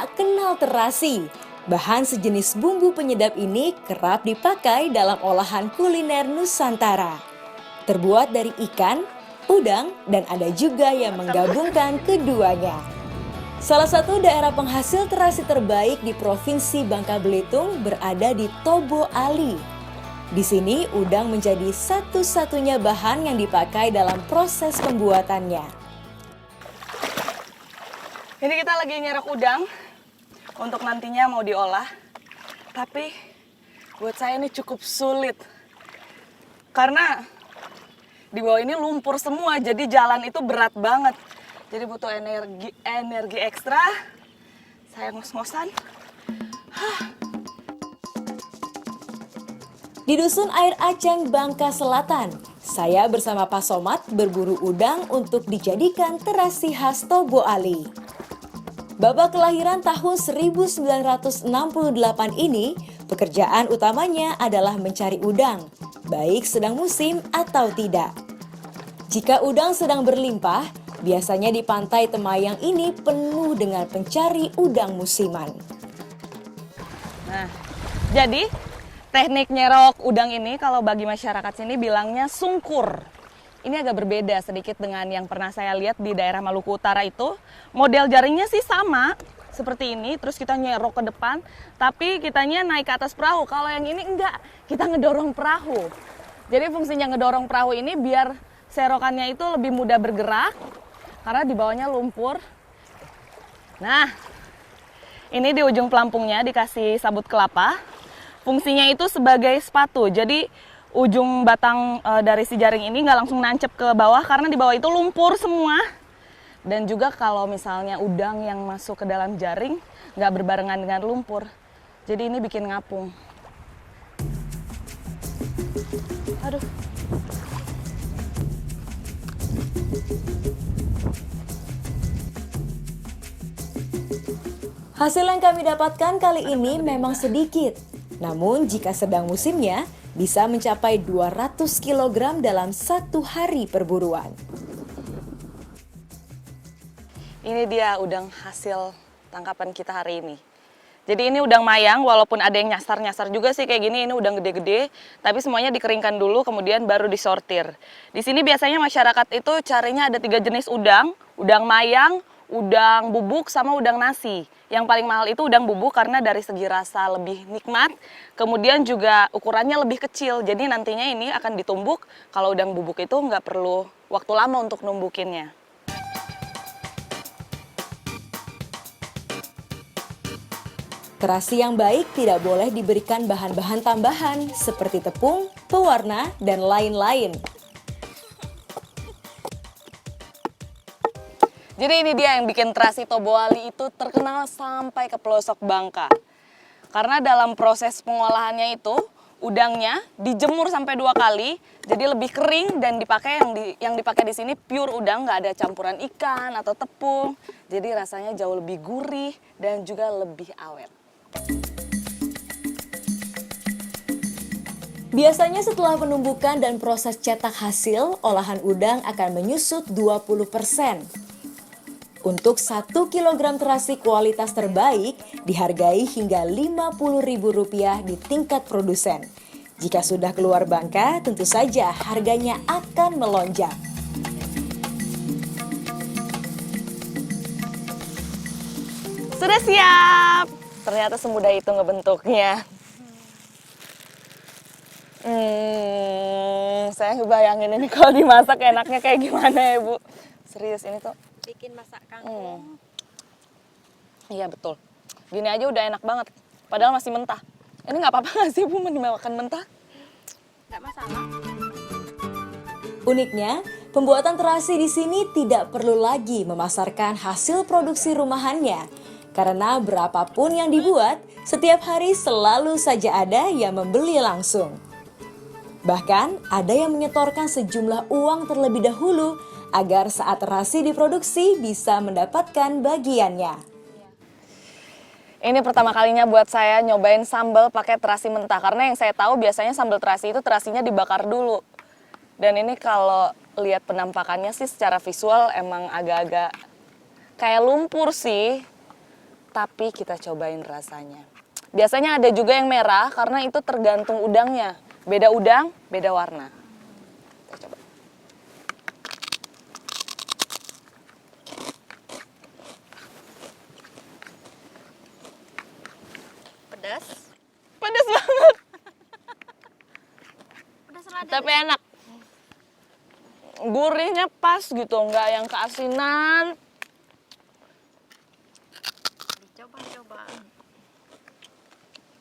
tak kenal terasi. Bahan sejenis bumbu penyedap ini kerap dipakai dalam olahan kuliner Nusantara. Terbuat dari ikan, udang, dan ada juga yang menggabungkan keduanya. Salah satu daerah penghasil terasi terbaik di Provinsi Bangka Belitung berada di Tobo Ali. Di sini udang menjadi satu-satunya bahan yang dipakai dalam proses pembuatannya. Ini kita lagi nyerok udang untuk nantinya mau diolah. Tapi buat saya ini cukup sulit. Karena di bawah ini lumpur semua, jadi jalan itu berat banget. Jadi butuh energi ekstra. Saya ngos-ngosan. Di Dusun Air Aceng, Bangka Selatan, saya bersama Pak Somad berburu udang untuk dijadikan terasi khas Tobo Ali. Bapak kelahiran tahun 1968 ini, pekerjaan utamanya adalah mencari udang, baik sedang musim atau tidak. Jika udang sedang berlimpah, biasanya di pantai Temayang ini penuh dengan pencari udang musiman. Nah, jadi teknik nyerok udang ini kalau bagi masyarakat sini bilangnya sungkur. Ini agak berbeda sedikit dengan yang pernah saya lihat di daerah Maluku Utara itu. Model jaringnya sih sama seperti ini, terus kita nyerok ke depan, tapi kitanya naik ke atas perahu. Kalau yang ini enggak, kita ngedorong perahu. Jadi fungsinya ngedorong perahu ini biar serokannya itu lebih mudah bergerak, karena di bawahnya lumpur. Nah, ini di ujung pelampungnya dikasih sabut kelapa. Fungsinya itu sebagai sepatu. Jadi ujung batang dari si jaring ini nggak langsung nancep ke bawah karena di bawah itu lumpur semua. Dan juga kalau misalnya udang yang masuk ke dalam jaring nggak berbarengan dengan lumpur. Jadi ini bikin ngapung. Aduh. Hasil yang kami dapatkan kali ini memang sedikit. Namun jika sedang musimnya, bisa mencapai 200 kg dalam satu hari perburuan. Ini dia udang hasil tangkapan kita hari ini. Jadi ini udang mayang, walaupun ada yang nyasar-nyasar juga sih kayak gini, ini udang gede-gede, tapi semuanya dikeringkan dulu, kemudian baru disortir. Di sini biasanya masyarakat itu carinya ada 3 jenis udang mayang, udang bubuk, sama udang nasi. Yang paling mahal itu udang bubuk karena dari segi rasa lebih nikmat, kemudian juga ukurannya lebih kecil. Jadi nantinya ini akan ditumbuk, kalau udang bubuk itu nggak perlu waktu lama untuk numbukinnya. Terasi yang baik tidak boleh diberikan bahan-bahan tambahan seperti tepung, pewarna, dan lain-lain. Jadi ini dia yang bikin terasi Tobo Ali itu terkenal sampai ke pelosok Bangka. Karena dalam proses pengolahannya itu, udangnya dijemur sampai 2 kali, jadi lebih kering dan dipakai yang dipakai di sini pure udang, nggak ada campuran ikan atau tepung. Jadi rasanya jauh lebih gurih dan juga lebih awet. Biasanya setelah penumbukan dan proses cetak hasil, olahan udang akan menyusut 20%. Untuk 1 kg terasi kualitas terbaik dihargai hingga Rp50.000 di tingkat produsen. Jika sudah keluar Bangka, tentu saja harganya akan melonjak. Sudah siap! Ternyata semudah itu ngebentuknya. Saya ngebayangin ini kalau dimasak enaknya kayak gimana ya, Bu. Serius, ini tuh bikin masak kangkung. Iya betul. Gini aja udah enak banget. Padahal masih mentah. Ini nggak apa-apa nggak sih Bu dimakan mentah? Nggak masalah. Uniknya, pembuatan terasi di sini tidak perlu lagi memasarkan hasil produksi rumahannya. Karena berapapun yang dibuat, setiap hari selalu saja ada yang membeli langsung. Bahkan ada yang menyetorkan sejumlah uang terlebih dahulu agar saat terasi diproduksi bisa mendapatkan bagiannya. Ini pertama kalinya buat saya nyobain sambal pakai terasi mentah. Karena yang saya tahu biasanya sambal terasi itu terasinya dibakar dulu. Dan ini kalau lihat penampakannya sih secara visual emang agak-agak kayak lumpur sih. tapi kita cobain rasanya. Biasanya ada juga yang merah karena itu tergantung udangnya. Beda udang, beda warna. Kita coba. Pedas. Pedas banget, Pedas lada. tapi enak. Gurihnya pas gitu, nggak yang keasinan. Dicoba-coba.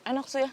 Enak sih ya.